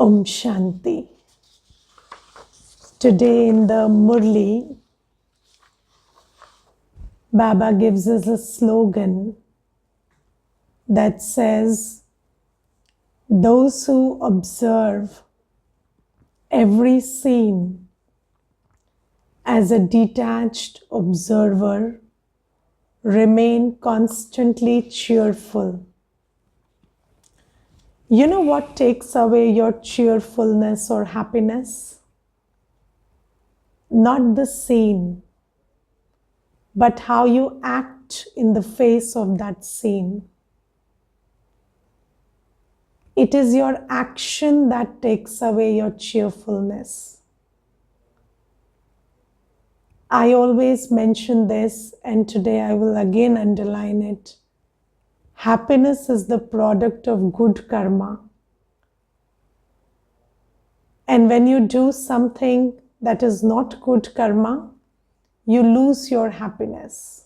Om Shanti. Today in the Murli, Baba gives us a slogan that says, those who observe every scene as a detached observer remain constantly cheerful. You know what takes away your cheerfulness or happiness? Not the scene, but how you act in the face of that scene. It is your action that takes away your cheerfulness. I always mention this, and today I will again underline it. Happiness is the product of good karma. And when you do something that is not good karma, you lose your happiness.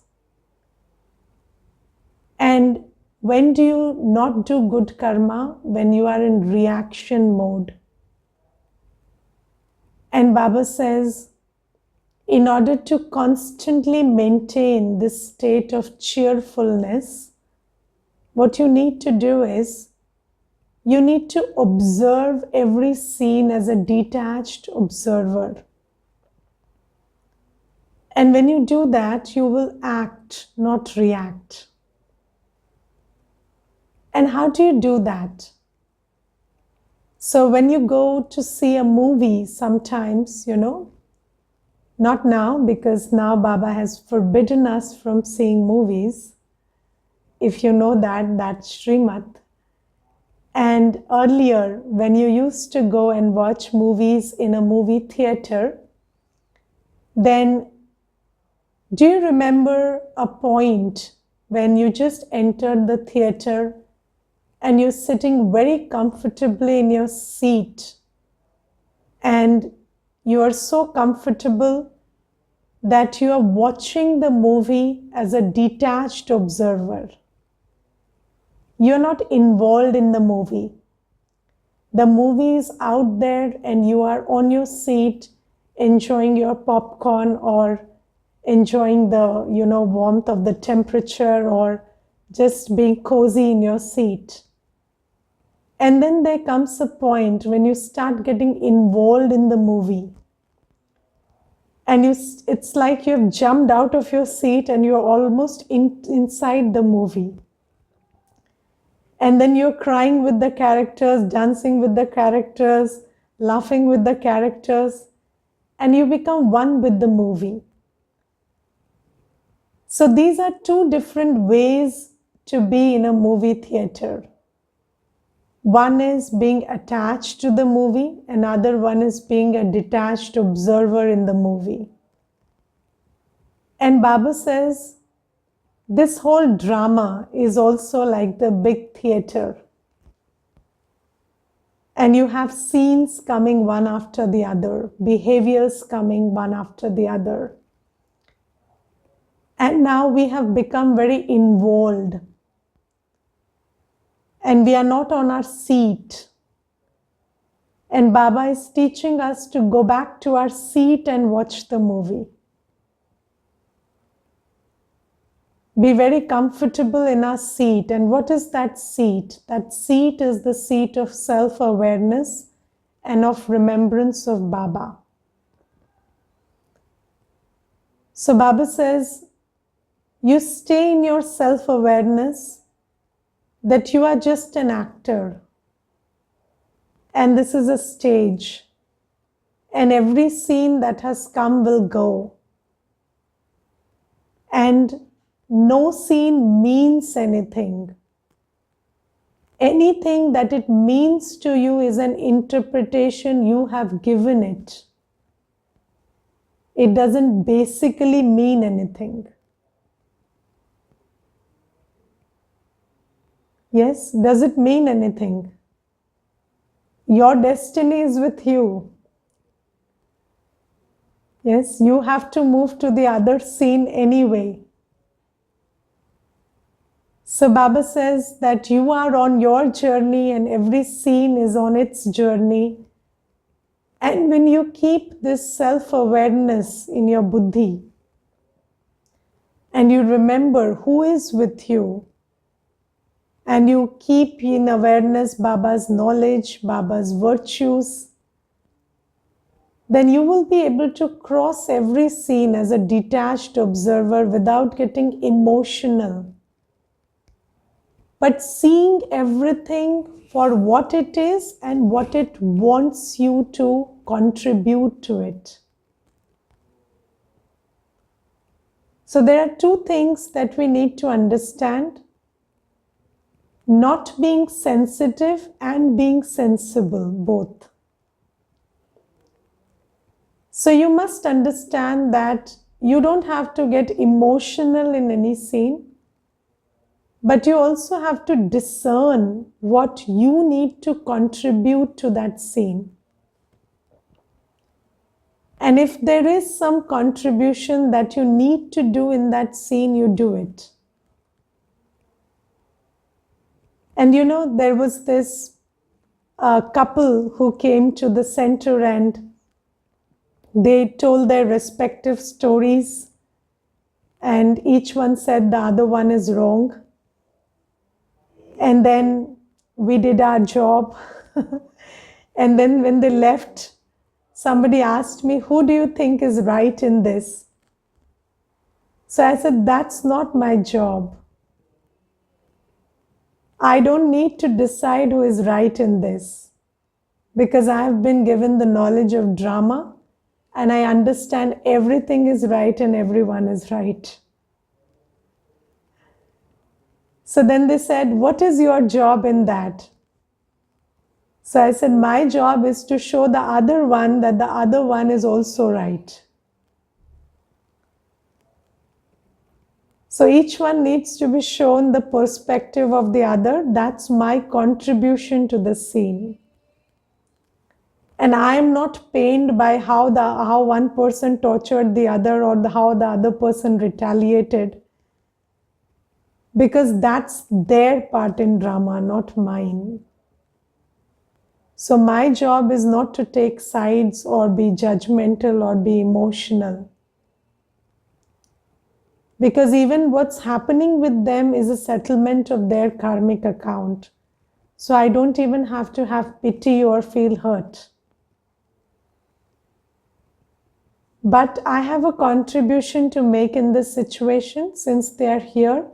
And when do you not do good karma? When you are in reaction mode. And Baba says, in order to constantly maintain this state of cheerfulness, what you need to do is, you need to observe every scene as a detached observer. And when you do that, you will act, not react. And how do you do that? So when you go to see a movie, sometimes, not now, because now Baba has forbidden us from seeing movies. If you know that, that's Srimad. And earlier, when you used to go and watch movies in a movie theater, then do you remember a point when you just entered the theater and you're sitting very comfortably in your seat, and you are so comfortable that you are watching the movie as a detached observer? You're not involved in the movie. The movie is out there and you are on your seat enjoying your popcorn or enjoying the warmth of the temperature or just being cozy in your seat. And then there comes a point when you start getting involved in the movie. And it's like you've jumped out of your seat and you're almost inside the movie. And then you're crying with the characters, dancing with the characters, laughing with the characters, and you become one with the movie. So these are two different ways to be in a movie theater. One is being attached to the movie, another one is being a detached observer in the movie. And Baba says, this whole drama is also like the big theater. And you have scenes coming one after the other, behaviors coming one after the other. And now we have become very involved. And we are not on our seat. And Baba is teaching us to go back to our seat and watch the movie. Be very comfortable in our seat. And what is that seat? That seat is the seat of self-awareness and of remembrance of Baba. So Baba says, you stay in your self-awareness that you are just an actor. And this is a stage. And every scene that has come will go. And no scene means anything. Anything that it means to you is an interpretation you have given it. It doesn't basically mean anything. Yes, does it mean anything? Your destiny is with you. Yes, you have to move to the other scene anyway. So Baba says that you are on your journey and every scene is on its journey. And when you keep this self-awareness in your buddhi and you remember who is with you and you keep in awareness Baba's knowledge, Baba's virtues, then you will be able to cross every scene as a detached observer without getting emotional, but seeing everything for what it is and what it wants you to contribute to it. So there are two things that we need to understand: not being sensitive and being sensible, both. So you must understand that you don't have to get emotional in any scene, but you also have to discern what you need to contribute to that scene. And if there is some contribution that you need to do in that scene, you do it. And there was this couple who came to the center and they told their respective stories, and each one said the other one is wrong. And then we did our job. And then when they left, somebody asked me, who do you think is right in this? So I said, that's not my job. I don't need to decide who is right in this, because I have been given the knowledge of drama and I understand everything is right and everyone is right. So then they said, what is your job in that? So I said, my job is to show the other one that the other one is also right. So each one needs to be shown the perspective of the other. That's my contribution to the scene. And I am not pained by how one person tortured the other or how the other person retaliated, because that's their part in drama, not mine. So my job is not to take sides or be judgmental or be emotional, because even what's happening with them is a settlement of their karmic account. So I don't even have to have pity or feel hurt. But I have a contribution to make in this situation since they are here.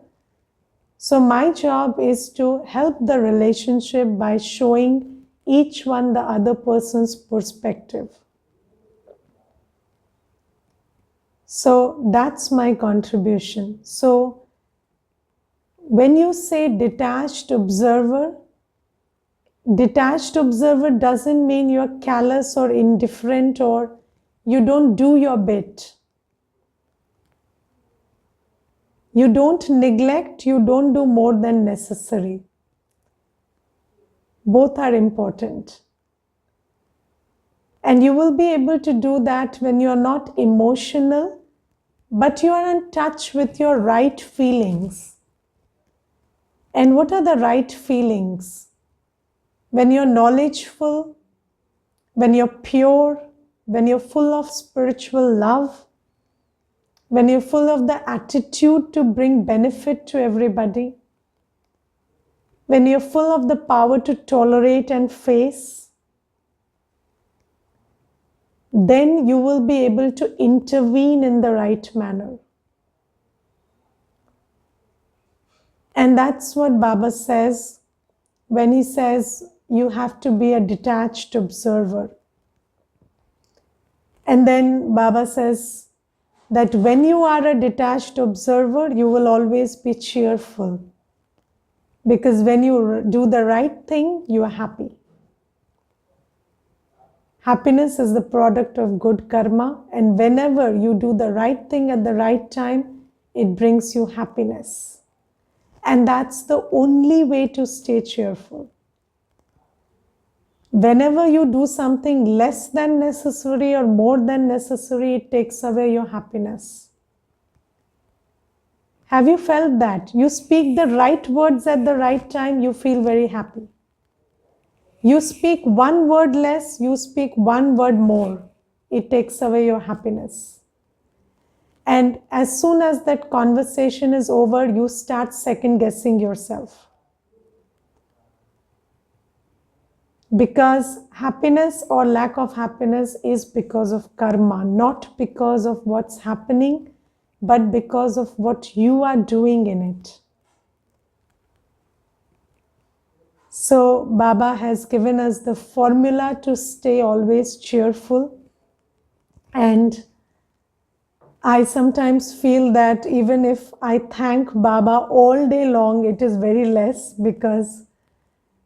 So my job is to help the relationship by showing each one the other person's perspective. So that's my contribution. So when you say detached observer doesn't mean you're callous or indifferent or you don't do your bit. You don't neglect, you don't do more than necessary. Both are important. And you will be able to do that when you're not emotional, but you are in touch with your right feelings. And what are the right feelings? When you're knowledgeful, when you're pure, when you're full of spiritual love, when you're full of the attitude to bring benefit to everybody, when you're full of the power to tolerate and face, then you will be able to intervene in the right manner. And that's what Baba says when he says you have to be a detached observer. And then Baba says that when you are a detached observer, you will always be cheerful. Because when you do the right thing, you are happy. Happiness is the product of good karma, and whenever you do the right thing at the right time, it brings you happiness. And that's the only way to stay cheerful. Whenever you do something less than necessary or more than necessary, it takes away your happiness. Have you felt that? You speak the right words at the right time, you feel very happy. You speak one word less, you speak one word more. It takes away your happiness. And as soon as that conversation is over, you start second guessing yourself. Because happiness or lack of happiness is because of karma, not because of what's happening, but because of what you are doing in it. So Baba has given us the formula to stay always cheerful. And I sometimes feel that even if I thank Baba all day long, it is very less, because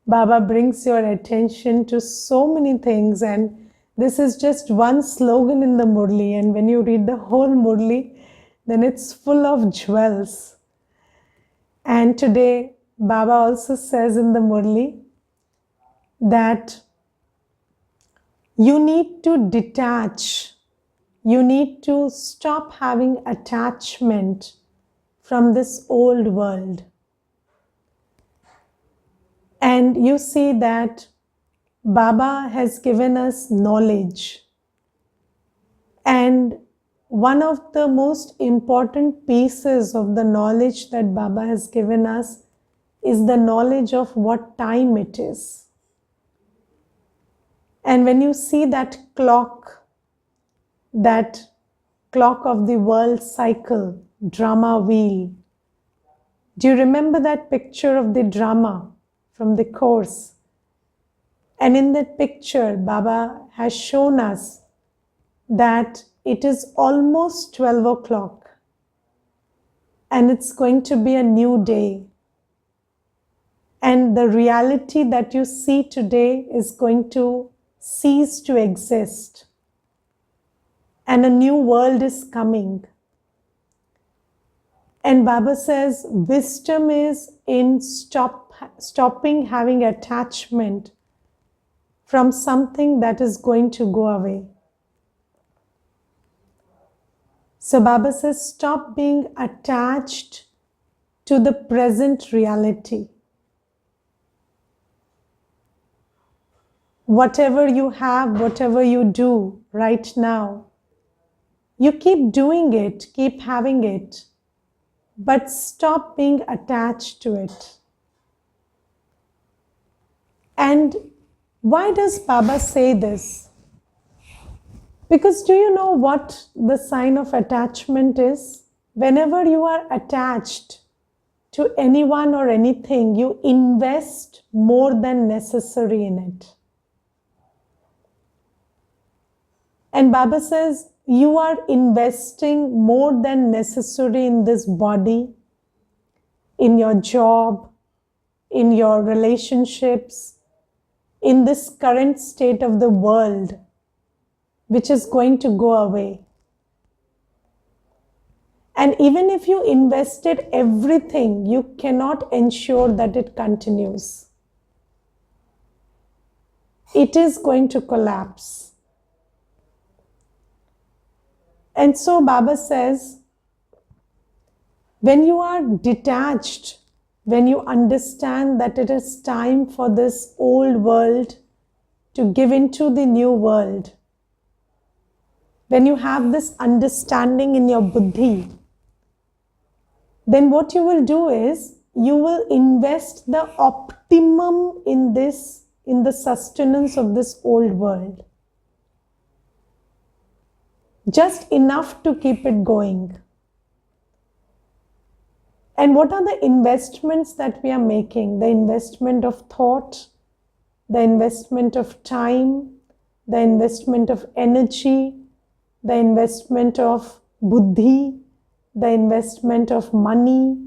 Baba brings your attention to so many things, and this is just one slogan in the Murli, and when you read the whole Murli, then it's full of jewels. And today Baba also says in the Murli that you need to detach, you need to stop having attachment from this old world. And you see that Baba has given us knowledge. And one of the most important pieces of the knowledge that Baba has given us is the knowledge of what time it is. And when you see that clock of the world cycle, drama wheel, do you remember that picture of the drama from the course? And in that picture, Baba has shown us that it is almost 12 o'clock and it's going to be a new day. And the reality that you see today is going to cease to exist. And a new world is coming. And Baba says wisdom is in stopping having attachment from something that is going to go away. So Baba says stop being attached to the present reality. Whatever you have, whatever you do right now, you keep doing it, keep having it, but stop being attached to it. And why does Baba say this? Because do you know what the sign of attachment is? Whenever you are attached to anyone or anything, you invest more than necessary in it. And Baba says, you are investing more than necessary in this body, in your job, in your relationships, in this current state of the world, which is going to go away. And even if you invested everything, you cannot ensure that it continues. It is going to collapse. And so Baba says, when you are detached, when you understand that it is time for this old world to give into the new world, when you have this understanding in your buddhi, then what you will do is, you will invest the optimum in the sustenance of this old world. Just enough to keep it going. And what are the investments that we are making? The investment of thought, the investment of time, the investment of energy, the investment of buddhi, the investment of money.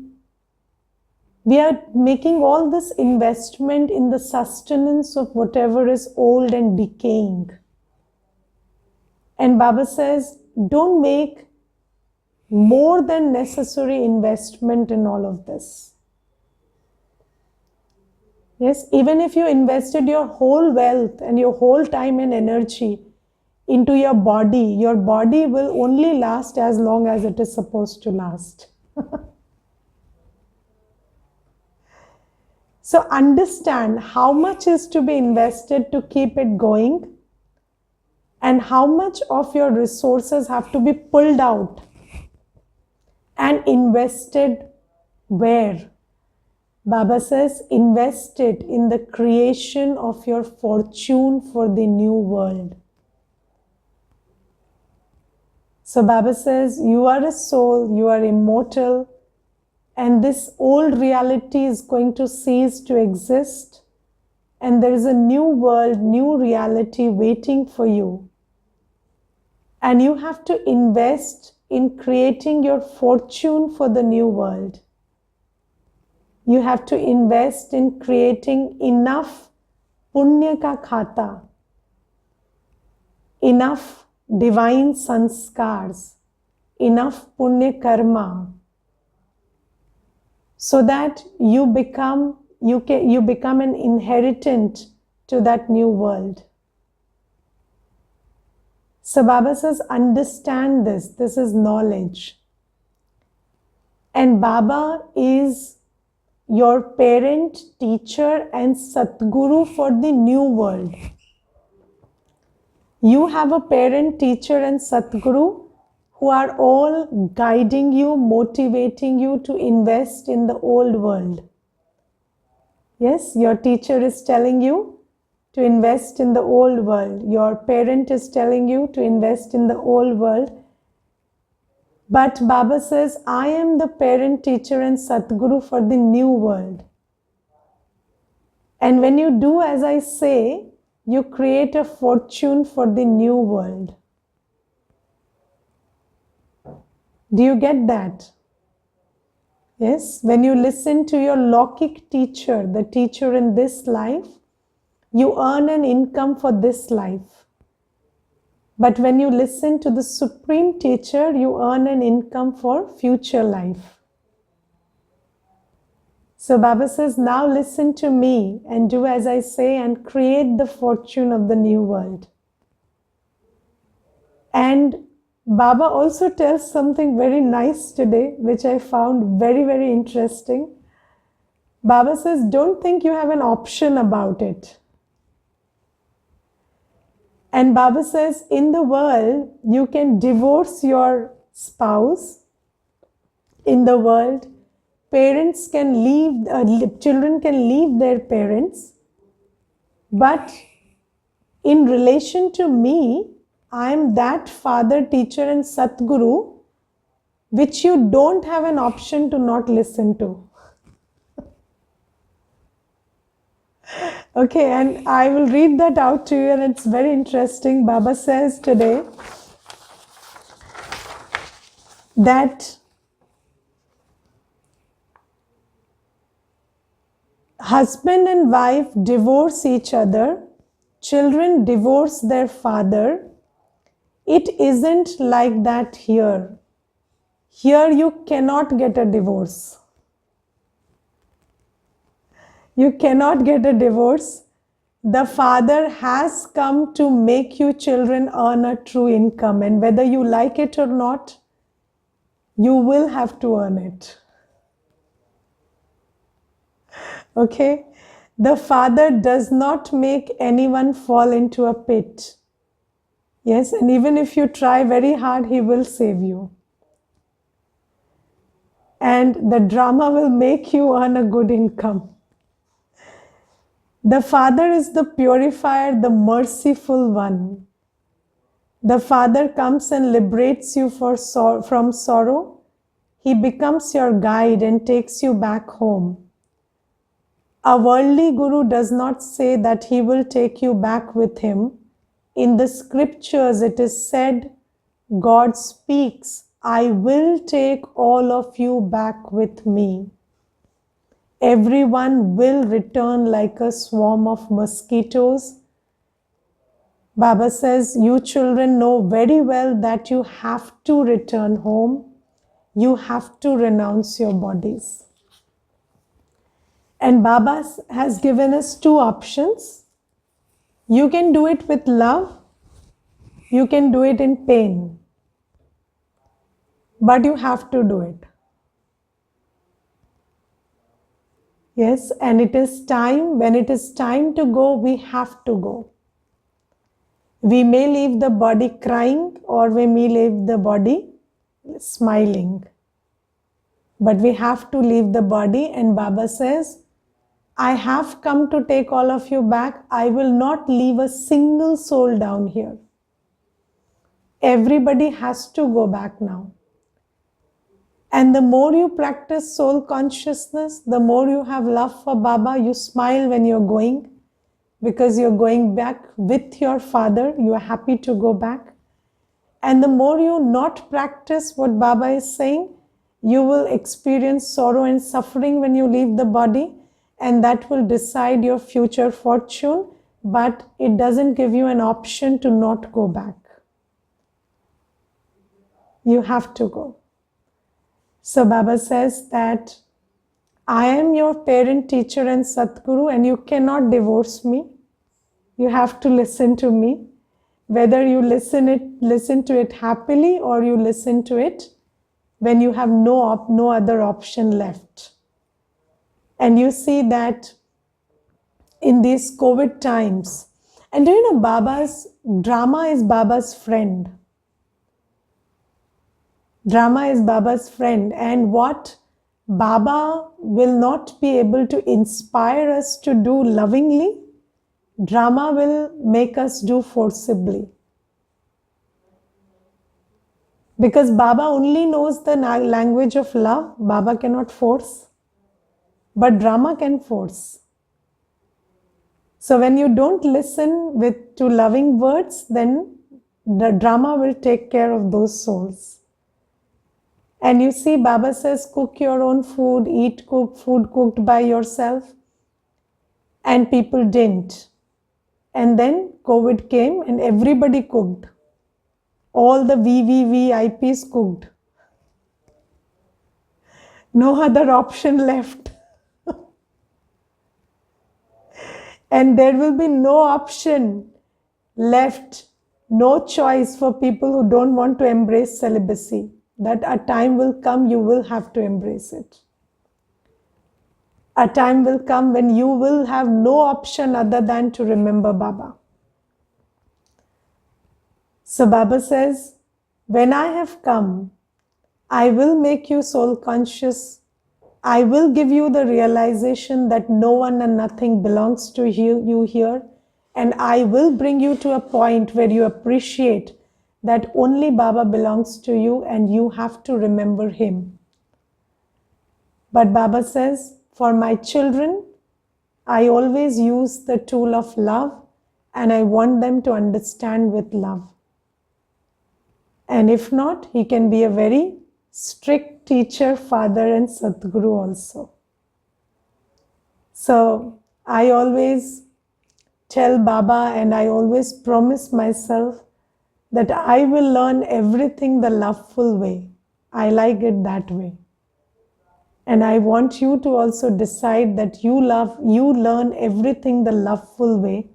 We are making all this investment in the sustenance of whatever is old and decaying. And Baba says, don't make more than necessary investment in all of this. Yes, even if you invested your whole wealth and your whole time and energy into your body will only last as long as it is supposed to last. So understand how much is to be invested to keep it going, and how much of your resources have to be pulled out and invested where? Baba says, invest it in the creation of your fortune for the new world. So Baba says, you are a soul, you are immortal, and this old reality is going to cease to exist, and there is a new world, new reality waiting for you. And you have to invest in creating your fortune for the new world. You have to invest in creating enough punya ka khata, enough divine sanskars, enough punya karma, so that you become an inheritant to that new world. So Baba says, understand this. This is knowledge. And Baba is your parent, teacher, and Satguru for the new world. You have a parent, teacher, and Satguru who are all guiding you, motivating you to invest in the old world. Yes, your teacher is telling you to invest in the old world. Your parent is telling you to invest in the old world. But Baba says, I am the parent, teacher, and Satguru for the new world. And when you do as I say, you create a fortune for the new world. Do you get that? Yes, when you listen to your Lokik teacher, the teacher in this life, you earn an income for this life. But when you listen to the Supreme Teacher, you earn an income for future life. So Baba says, now listen to me and do as I say and create the fortune of the new world. And Baba also tells something very nice today, which I found very, very interesting. Baba says, don't think you have an option about it. And Baba says, in the world, you can divorce your spouse. In the world, parents can leave, children can leave their parents. But in relation to me, I am that father, teacher, and Satguru, which you don't have an option to not listen to. Okay, and I will read that out to you, and it's very interesting. Baba says today that husband and wife divorce each other, children divorce their father. It isn't like that here. Here you cannot get a divorce. You cannot get a divorce. The Father has come to make you children earn a true income, and whether you like it or not, you will have to earn it. Okay? The Father does not make anyone fall into a pit. Yes, and even if you try very hard, He will save you. And the drama will make you earn a good income. The Father is the purifier, the merciful one. The Father comes and liberates you from sorrow. He becomes your guide and takes you back home. A worldly guru does not say that he will take you back with him. In the scriptures it is said, God speaks, I will take all of you back with me. Everyone will return like a swarm of mosquitoes. Baba says, you children know very well that you have to return home. You have to renounce your bodies. And Baba has given us two options. You can do it with love. You can do it in pain. But you have to do it. Yes, and it is time, when it is time to go, we have to go. We may leave the body crying or we may leave the body smiling. But we have to leave the body, and Baba says, I have come to take all of you back. I will not leave a single soul down here. Everybody has to go back now. And the more you practice soul consciousness, the more you have love for Baba. You smile when you're going, because you're going back with your father. You are happy to go back. And the more you not practice what Baba is saying, you will experience sorrow and suffering when you leave the body, and that will decide your future fortune, but it doesn't give you an option to not go back. You have to go. So Baba says that I am your parent, teacher and Satguru, and you cannot divorce me. You have to listen to me. Whether you listen to it happily or you listen to it when you have no other option left. And you see that in these COVID times, and do you know Baba's drama is Baba's friend. Drama is Baba's friend, and what Baba will not be able to inspire us to do lovingly, drama will make us do forcibly. Because Baba only knows the language of love, Baba cannot force, but drama can force. So when you don't listen to loving words, then the drama will take care of those souls. And you see, Baba says, cook your own food, eat food cooked by yourself. And people didn't. And then COVID came and everybody cooked. All the VVVIPs cooked. No other option left. And there will be no option left, no choice for people who don't want to embrace celibacy. That a time will come, you will have to embrace it. A time will come when you will have no option other than to remember Baba. So Baba says, when I have come, I will make you soul conscious. I will give you the realization that no one and nothing belongs to you here. And I will bring you to a point where you appreciate that only Baba belongs to you and you have to remember him. But Baba says, for my children, I always use the tool of love and I want them to understand with love. And if not, he can be a very strict teacher, father and Satguru also. So I always tell Baba and I always promise myself that I will learn everything the loveful way. I like it that way. And I want you to also decide that you learn everything the loveful way.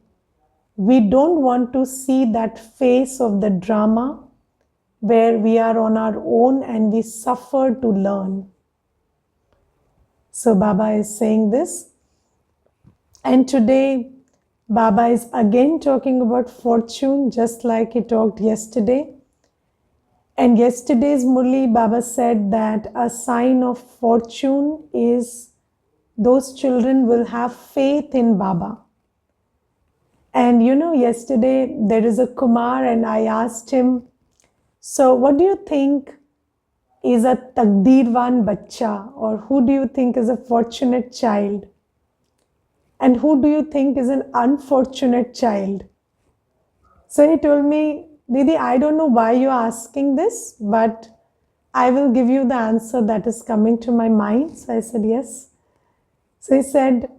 We don't want to see that face of the drama where we are on our own and we suffer to learn. So Baba is saying this. And today, Baba is again talking about fortune, just like he talked yesterday. And yesterday's Murli, Baba said that a sign of fortune is those children will have faith in Baba. And you know, yesterday there is a Kumar and I asked him, so what do you think is a takdeerwan bacha, or who do you think is a fortunate child? And who do you think is an unfortunate child? So he told me, Didi, I don't know why you're asking this, but I will give you the answer that is coming to my mind. So I said, yes. So he said,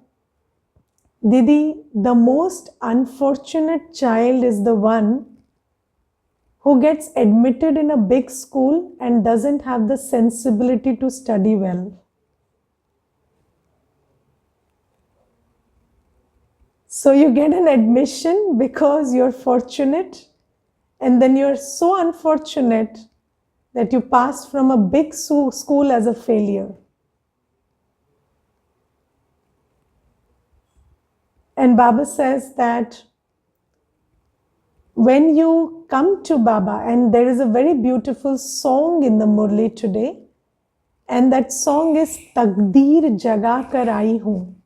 Didi, the most unfortunate child is the one who gets admitted in a big school and doesn't have the sensibility to study well. So you get an admission because you're fortunate, and then you're so unfortunate that you pass from a big school as a failure. And Baba says that when you come to Baba, and there is a very beautiful song in the Murli today, and that song is Takdeer Jaga Kar Aayi Hoon.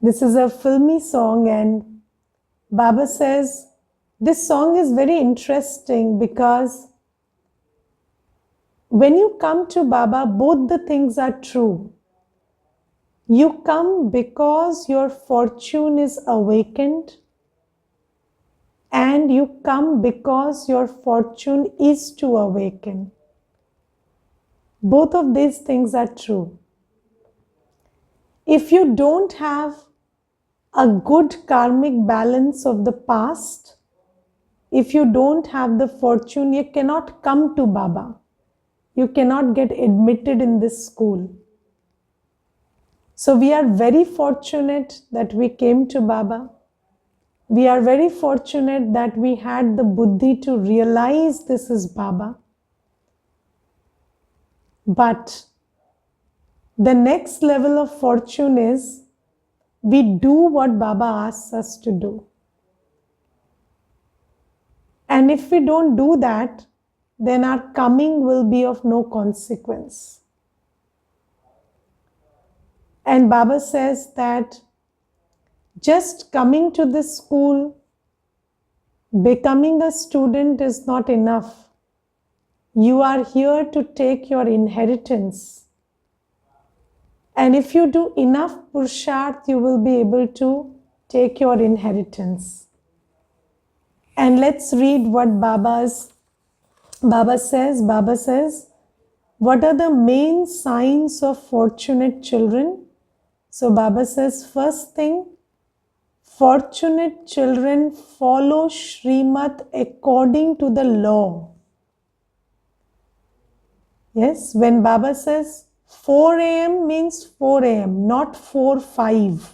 This is a filmy song, and Baba says this song is very interesting because when you come to Baba, both the things are true. You come because your fortune is awakened, and you come because your fortune is to awaken. Both of these things are true. If you don't have a good karmic balance of the past, if you don't have the fortune, you cannot come to Baba. You cannot get admitted in this school. So we are very fortunate that we came to Baba. We are very fortunate that we had the buddhi to realize this is Baba. But the next level of fortune is we do what Baba asks us to do. And if we don't do that, then our coming will be of no consequence. And Baba says that just coming to this school, becoming a student is not enough. You are here to take your inheritance. And if you do enough purusharth, you will be able to take your inheritance. And let's read what Baba says. Baba says, what are the main signs of fortunate children? So Baba says, first thing, fortunate children follow Srimat according to the law. Yes, when Baba says 4 a.m. means 4 a.m., not 4-5.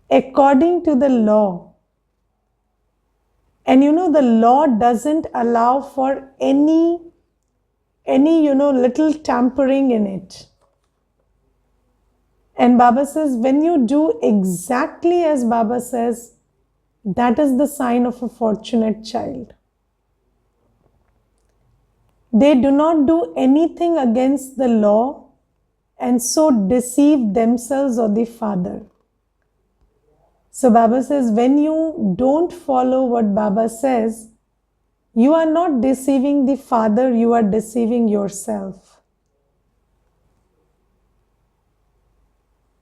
According to the law. And the law doesn't allow for any little tampering in it. And Baba says, when you do exactly as Baba says, that is the sign of a fortunate child. They do not do anything against the law and so deceive themselves or the father. So Baba says, when you don't follow what Baba says, you are not deceiving the father, you are deceiving yourself.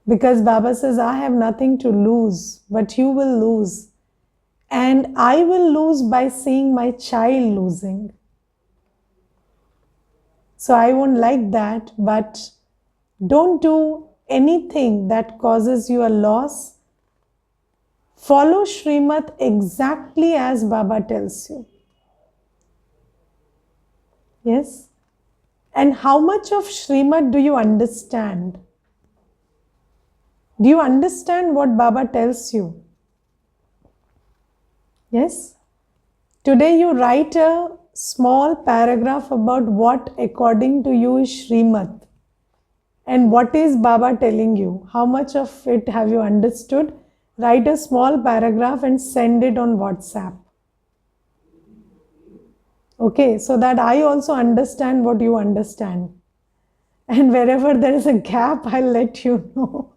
Because Baba says, I have nothing to lose, but you will lose. And I will lose by seeing my child losing. So I won't like that, but don't do anything that causes you a loss. Follow Srimat exactly as Baba tells you. Yes? And how much of Srimat do you understand? Do you understand what Baba tells you? Yes? Today you write a small paragraph about what according to you is Srimat. And what is Baba telling you? How much of it have you understood? Write a small paragraph and send it on WhatsApp. Okay, so that I also understand what you understand. And wherever there is a gap, I'll let you know.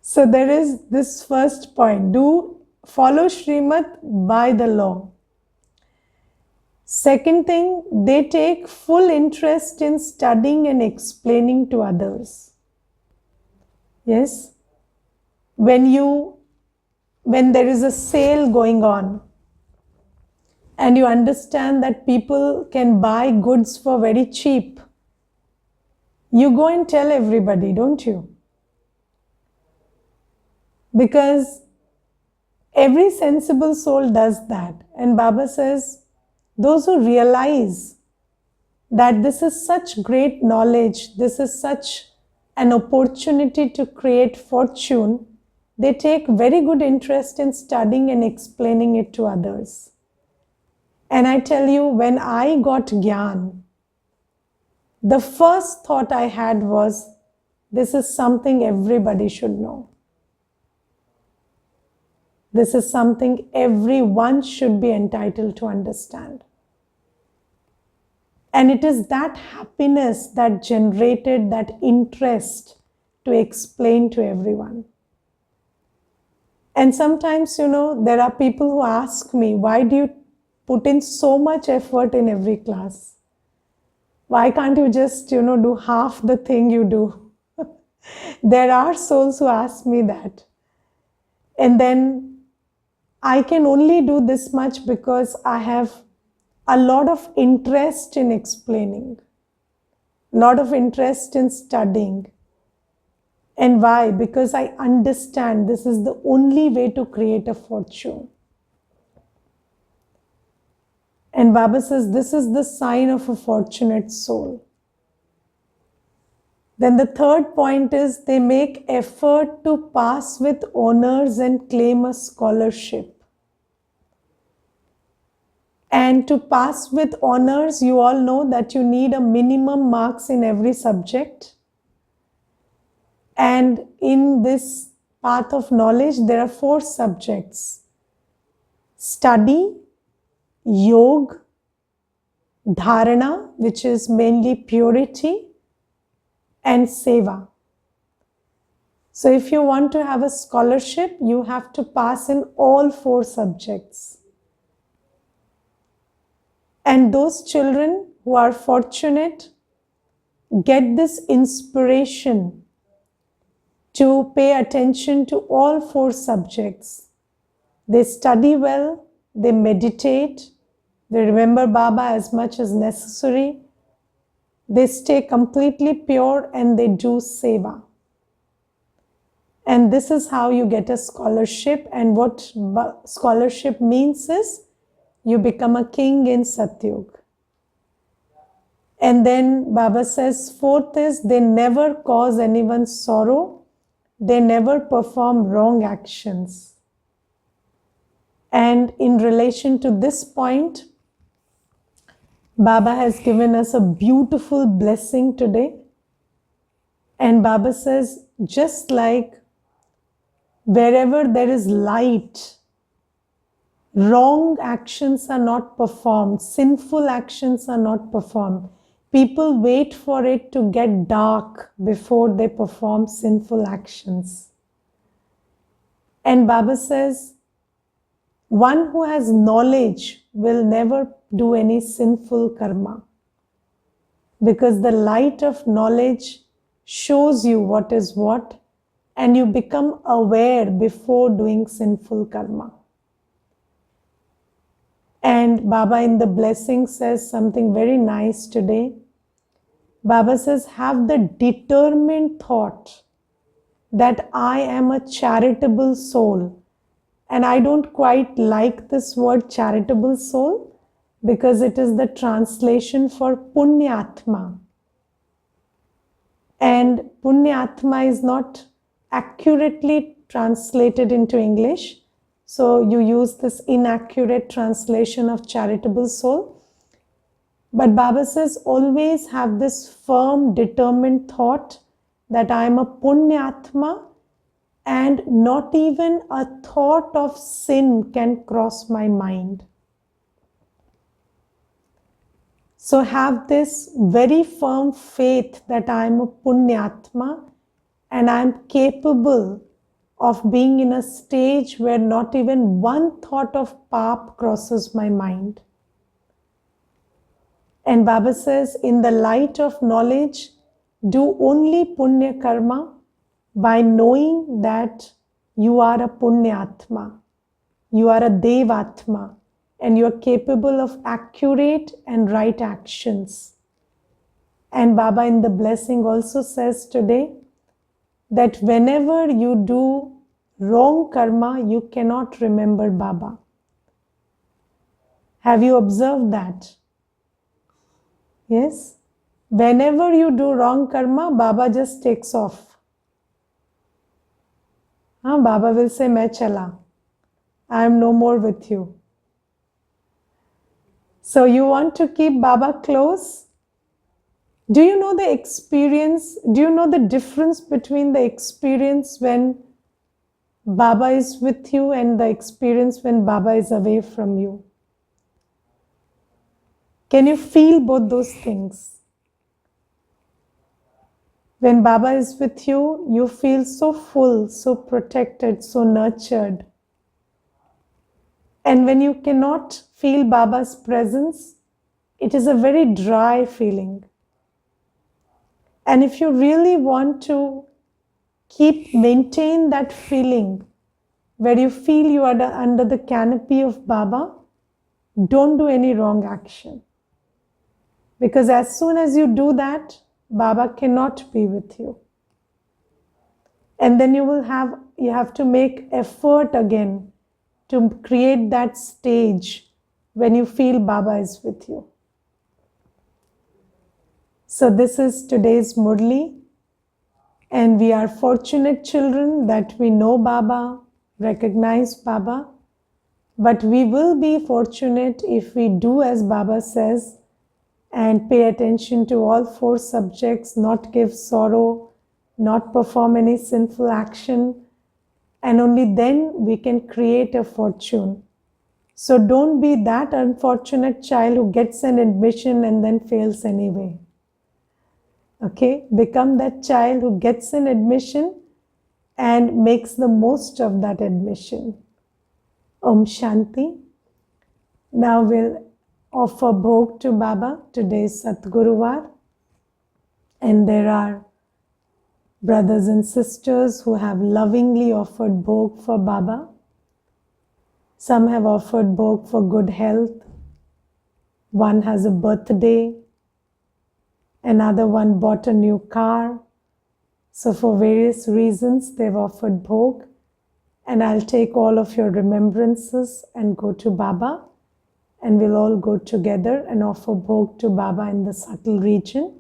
So there is this first point. Do follow Srimat by the law. Second thing, they take full interest in studying and explaining to others. Yes? When there is a sale going on and you understand that people can buy goods for very cheap, you go and tell everybody, don't you? Because every sensible soul does that. And Baba says, those who realize that this is such great knowledge, this is such an opportunity to create fortune, they take very good interest in studying and explaining it to others. And I tell you, when I got Gyan, the first thought I had was, this is something everybody should know. This is something everyone should be entitled to understand. And it is that happiness that generated that interest to explain to everyone. And sometimes, there are people who ask me, why do you put in so much effort in every class? Why can't you just, do half the thing you do? There are souls who ask me that. And then I can only do this much because I have a lot of interest in explaining, a lot of interest in studying. And why? Because I understand this is the only way to create a fortune. And Baba says this is the sign of a fortunate soul. Then the third point is they make effort to pass with honors and claim a scholarship. And to pass with honors, you all know that you need a minimum marks in every subject. And in this path of knowledge, there are 4 subjects: study, yoga, dharana, which is mainly purity, and seva. So if you want to have a scholarship, you have to pass in all 4 subjects. And those children who are fortunate get this inspiration to pay attention to all 4 subjects. They study well, they meditate, they remember Baba as much as necessary, they stay completely pure, and they do seva. And this is how you get a scholarship. And what scholarship means is you become a king in Satyug. And then Baba says, 4th is they never cause anyone sorrow, they never perform wrong actions. And in relation to this point, Baba has given us a beautiful blessing today. And Baba says, just like wherever there is light, wrong actions are not performed, sinful actions are not performed. People wait for it to get dark before they perform sinful actions. And Baba says, one who has knowledge will never do any sinful karma, because the light of knowledge shows you what is what, and you become aware before doing sinful karma. And Baba in the blessing says something very nice today. Baba says, have the determined thought that I am a charitable soul. And I don't quite like this word charitable soul, because it is the translation for Punyatma. And Punyatma is not accurately translated into English. So you use this inaccurate translation of charitable soul. But Baba says, always have this firm, determined thought that I am a Punyatma, and not even a thought of sin can cross my mind. So have this very firm faith that I am a Punyatma, and I am capable of being in a stage where not even one thought of pap crosses my mind. And Baba says, in the light of knowledge, do only punya karma by knowing that you are a punyatma, you are a devatma, and you are capable of accurate and right actions. And Baba in the blessing also says today that whenever you do wrong karma, you cannot remember Baba. Have you observed that? Yes? Whenever you do wrong karma, Baba just takes off. Baba will say, "Main chala. I am no more with you." So you want to keep Baba close? Do you know the experience? Do you know the difference between the experience when Baba is with you and the experience when Baba is away from you? Can you feel both those things? When Baba is with you, you feel so full, so protected, so nurtured. And when you cannot feel Baba's presence, it is a very dry feeling. And if you really want to maintain that feeling where you feel you are under the canopy of Baba, don't do any wrong action. Because as soon as you do that, Baba cannot be with you. And then you have to make effort again to create that stage when you feel Baba is with you. So this is today's Murli, and we are fortunate children that we know Baba, recognize Baba, but we will be fortunate if we do as Baba says and pay attention to all 4 subjects, not give sorrow, not perform any sinful action, and only then we can create a fortune. So don't be that unfortunate child who gets an admission and then fails anyway. Okay, become that child who gets an admission and makes the most of that admission. Om Shanti. Now we'll offer bhog to Baba. Today is Satguruvar, and there are brothers and sisters who have lovingly offered bhog for Baba. Some have offered bhog for good health. One has a birthday. Another one bought a new car. So for various reasons, they've offered bhog. And I'll take all of your remembrances and go to Baba. And we'll all go together and offer bhog to Baba in the subtle region.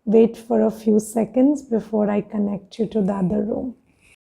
Wait for a few seconds before I connect you to the other room.